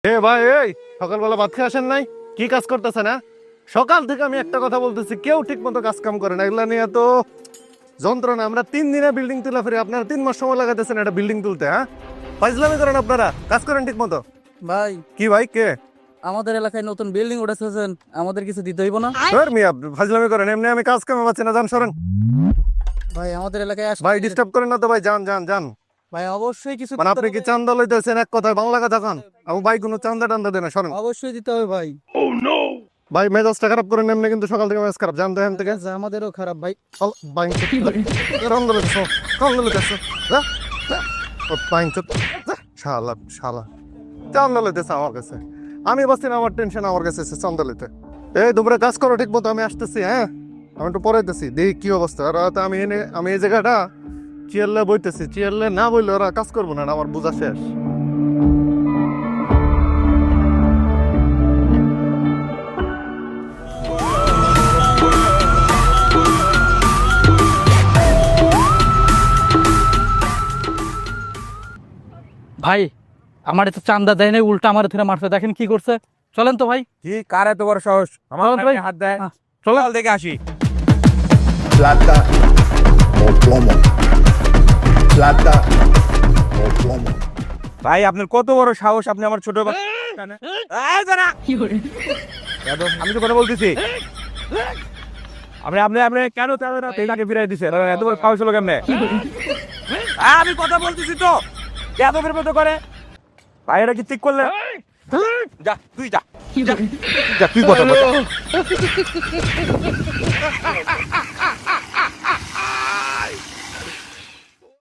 এ ভাই, এই সকালবেলা ভাত খেয়ে আসেন নাই? কি কাজ করতেছে না? সকাল থেকে আমি একটা কথা বলতেছি, কেউ ঠিক মতো কাজ কাম করে না। এগুলা নিয়ে তো যন্ত্রণা। আমরা 3 দিনে বিল্ডিং তুলে ফেরি, আপনারা 3 মাস সময় লাগাতেছেন একটা বিল্ডিং তুলতে। হ্যাঁ, ফাইজলামি করেন আপনারা, কাজ করেন ঠিক মতো। ভাই কি ভাই, কে? আমাদের এলাকায় নতুন বিল্ডিং উঠেছেন, আমাদের কিছু দিতে হইব না? মিয়া ফাইজলামি করেন, এমনি আমি কাজ কামে পাচ্ছি না, যান সরেন। ভাই আমাদের এলাকায় ভাই ডিস্টার্ব করেন না তো ভাই, যান যান যান। ভাই অবশ্যই কিছু মানে দিতে আপনি কি হবে। চান্দা লইতেছেন? এক কথায় বাংলা কথা কান। ভাই কোনো চান্দা টান্দা দেন না, সরেন। অবশ্যই দিতে হবে ভাই। ভাই মেজাজটা খারাপ করেন, এমনি কিন্তু সকাল থেকে মেজাজ খারাপ, জান তো এখান থেকে। আচ্ছা, আমাদেরও খারাপ ভাই। আমার কাছে আমি বাসছি না, আমার টেনশন আমার কাছে চান্দা লইতে। এই তোমরা কাজ করো ঠিক মতো, আমি আসতেছি। হ্যাঁ, আমি একটু পড়াইতেছি, দেখি কি অবস্থা। আর রাতে আমি এই জায়গাটা চেয়ারলে বইতেছি, চেয়ারলে না বইলে ওরা কাজ করবো না, আমার বোঝা শেষ। ভাই আমার এত চান্দা দেয় নাই, উল্টা আমার ধরে মারছে, দেখেন কি করছে। চলেন তো ভাই। কি কার এত বড় সাহস আমার চলেন তো ভাই। গায়ে হাত দেয়? চলো চল দেখে আসি। Plata o plomo. Plata o plomo. ভাই আপনার কত বড় সাহস, আপনি আমার ছোট আমি তো কথা বলতেছি। আপনি আপনি আপনি কেন তাকে ফিরাই দিচ্ছেন? এত বড় সাহস হলো কেমনে? আমি কথা বলতেছি তো, এত বের মতো করে। ভাই এটা কি ঠিক করলে? যা তুই যা, যা তুই কথা বল।